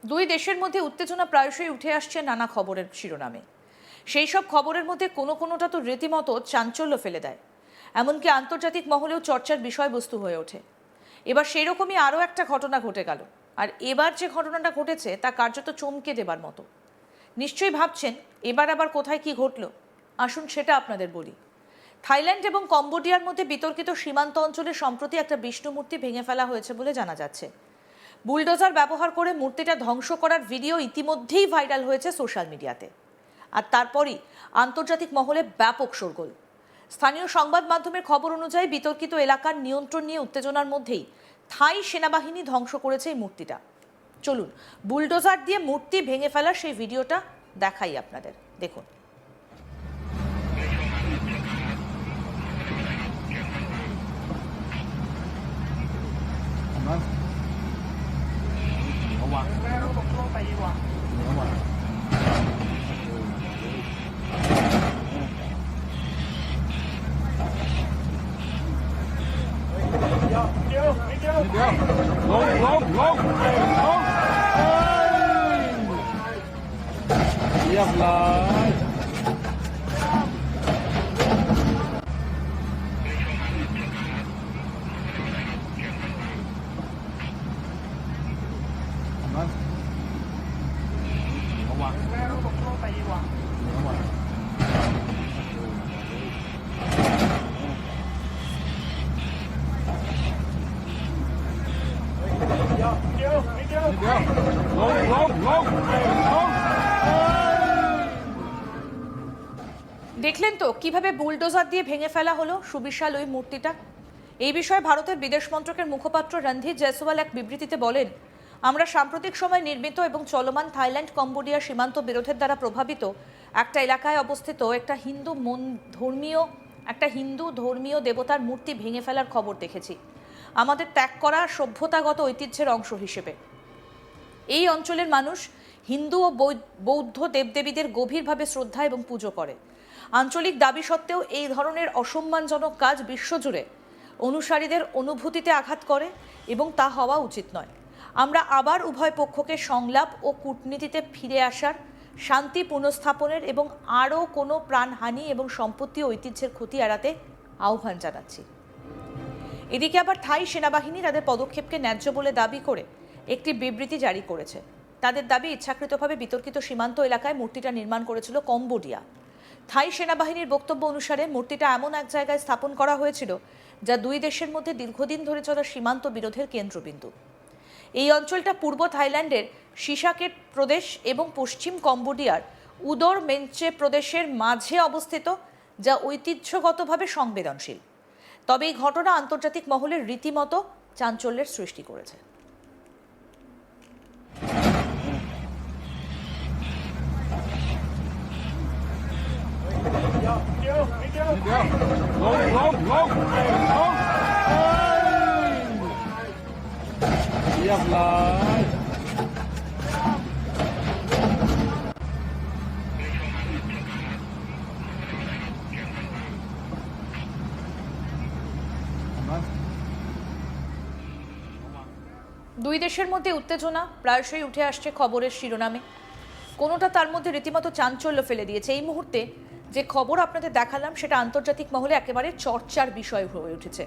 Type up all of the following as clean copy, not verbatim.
দুই দেশের মধ্যে উত্তেজনা প্রায়শই উঠে আসছে নানা খবরের শিরোনামে। সেই সব খবরের মধ্যে কোনোটা তো রীতিমতো চাঞ্চল্য ফেলে দেয়, এমনকি আন্তর্জাতিক মহলেও চর্চার বিষয়বস্তু হয়ে ওঠে। এবার সেই রকমই আরও একটা ঘটনা ঘটে গেল, আর এবার যে ঘটনাটা ঘটেছে তা কার্যত চমকে দেবার মতো। নিশ্চয়ই ভাবছেন এবার আবার কোথায় কি ঘটল। আসুন সেটা আপনাদের বলি। থাইল্যান্ড এবং কম্বোডিয়ার মধ্যে বিতর্কিত সীমান্ত অঞ্চলে সম্প্রতি একটা বিষ্ণু মূর্তি ভেঙে ফেলা হয়েছে বলে জানা যাচ্ছে। বুলডোজার ব্যবহার করে মূর্তিটা ধ্বংস করার ভিডিও ইতিমধ্যেই ভাইরাল হয়েছে সোশ্যাল মিডিয়াতে, আর তারপরই আন্তর্জাতিক মহলে ব্যাপক শোরগোল। স্থানীয় সংবাদ মাধ্যমের খবর অনুযায়ী বিতর্কিত এলাকার নিয়ন্ত্রণ নিয়ে উত্তেজনার মধ্যেই থাই সেনাবাহিনী ধ্বংস করেছে এই মূর্তিটা। চলুন বুলডোজার দিয়ে মূর্তি ভেঙে ফেলার সেই ভিডিওটা দেখাই আপনাদের, দেখুন। দেখলেন তো কিভাবে বুলডোজার দিয়ে ভেঙে ফেলা হলো সুবিশাল ওই মূর্তিটা। এই বিষয়ে ভারতের বিদেশ মন্ত্রকের মুখপাত্র রণধীর জয়সওয়াল এক বিবৃতিতে বলেন, আমরা সাম্প্রতিক সময় নির্মিত এবং চলমান থাইল্যান্ড কম্বোডিয়া সীমান্ত বিরোধের দ্বারা প্রভাবিত একটা এলাকায় অবস্থিত একটা হিন্দু ধর্মীয় দেবতার মূর্তি ভেঙে ফেলার খবর দেখেছি, আমাদের ত্যাগ করা সভ্যতাগত ঐতিহ্যের অংশ হিসেবে। এই অঞ্চলের মানুষ হিন্দু ও বৌদ্ধ দেবদেবীদের গভীরভাবে শ্রদ্ধা এবং পুজো করে। আঞ্চলিক দাবি সত্ত্বেও এই ধরনের অসম্মানজনক কাজ বিশ্বজুড়ে অনুসারীদের অনুভূতিতে আঘাত করে এবং তা হওয়া উচিত নয়। আমরা আবার উভয় পক্ষকে সংলাপ ও কূটনীতিতে ফিরে আসার, শান্তি পুনঃস্থাপনের এবং আরও কোনো প্রাণহানি এবং সম্পত্তি ঐতিহ্যের ক্ষতি এড়াতে আহ্বান জানাচ্ছি। এদিকে আবার থাই সেনাবাহিনী তাদের পদক্ষেপকে ন্যায্য বলে দাবি করে একটি বিবৃতি জারি করেছে। তাদের দাবি, ইচ্ছাকৃতভাবে বিতর্কিত সীমান্ত এলাকায় মূর্তিটা নির্মাণ করেছিল কম্বোডিয়া। থাই সেনাবাহিনীর বক্তব্য অনুসারে মূর্তিটা এমন এক জায়গায় স্থাপন করা হয়েছিল যা দুই দেশের মধ্যে দীর্ঘদিন ধরে চলা সীমান্ত বিরোধের কেন্দ্রবিন্দু। এই অঞ্চলটা পূর্ব থাইল্যান্ডের সিসাকেট প্রদেশ এবং পশ্চিম কম্বোডিয়ার উদর মেঞ্চে প্রদেশের মাঝে অবস্থিত, যা ঐতিহ্যগতভাবে সংবেদনশীল। তবে এই ঘটনা আন্তর্জাতিক মহলের রীতিমতো চাঞ্চল্যের সৃষ্টি করেছে। দুই দেশের মধ্যে উত্তেজনা প্রায়শই উঠে আসছে খবরের শিরোনামে। কোনোটা তার মধ্যে রীতিমতো চাঞ্চল্য ফেলে দিয়েছে। এই মুহূর্তে যে খবর আপনাদের দেখালাম সেটা আন্তর্জাতিক মহলে একেবারে চর্চার বিষয় হয়ে উঠেছে।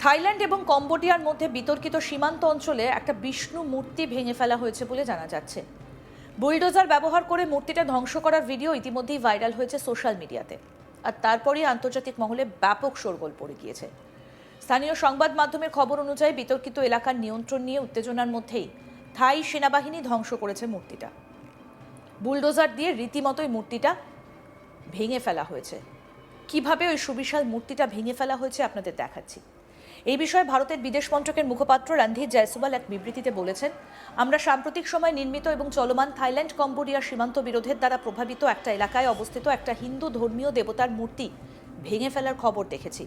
থাইল্যান্ড এবং কম্বোডিয়ার মধ্যে বিতর্কিত সীমান্ত অঞ্চলে একটা বিষ্ণু মূর্তি ভেঙে ফেলা হয়েছে বলে জানা যাচ্ছে। বুলডোজার ব্যবহার করে মূর্তিটা ধ্বংস করার ভিডিও ইতিমধ্যেই ভাইরাল হয়েছে সোশ্যাল মিডিয়াতে, আর তারপরই আন্তর্জাতিক মহলে ব্যাপক শোরগোল পড়ে গিয়েছে। স্থানীয় সংবাদ মাধ্যমের খবর অনুযায়ী বিতর্কিত এলাকার নিয়ন্ত্রণ নিয়ে উত্তেজনার মধ্যেই থাই সেনাবাহিনী ধ্বংস করেছে মূর্তিটা। বুলডোজার দিয়ে রীতিমতোই মূর্তিটা ভেঙে ফেলা হয়েছে। কিভাবে ওই সুবিশাল মূর্তিটা ভেঙে ফেলা হয়েছে আপনাদের দেখাচ্ছি। এই বিষয়ে ভারতের বিদেশ মন্ত্রকের মুখপাত্র রণধীর জয়সওয়াল এক বিবৃতিতে বলেছেন, আমরা সাম্প্রতিক সময় নির্মিত এবং চলমান থাইল্যান্ড কম্বোডিয়া সীমান্ত বিরোধের দ্বারা প্রভাবিত একটা এলাকায় অবস্থিত একটা হিন্দু ধর্মীয় দেবতার মূর্তি ভেঙে ফেলার খবর দেখেছি।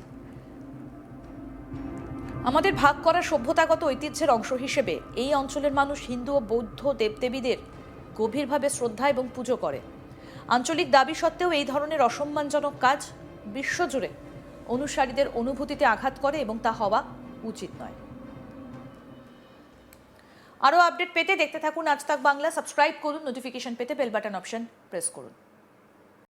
আমাদের ভাগ করা সভ্যতাগত ঐতিহ্যের অংশ হিসেবে এই অঞ্চলের মানুষ হিন্দু ও বৌদ্ধ দেবদেবীদের গভীরভাবে শ্রদ্ধা এবং পুজো করে। আঞ্চলিক দাবি সত্ত্বেও এই ধরনের অসম্মানজনক কাজ বিশ্বজুড়ে অনুসারীদের অনুভূতিতে আঘাত করে এবং তা হওয়া উচিত নয়। আরও আপডেট পেতে দেখতে থাকুন আজ তাক বাংলা। সাবস্ক্রাইব করুন, নোটিফিকেশন পেতে বেল বাটন অপশন প্রেস করুন।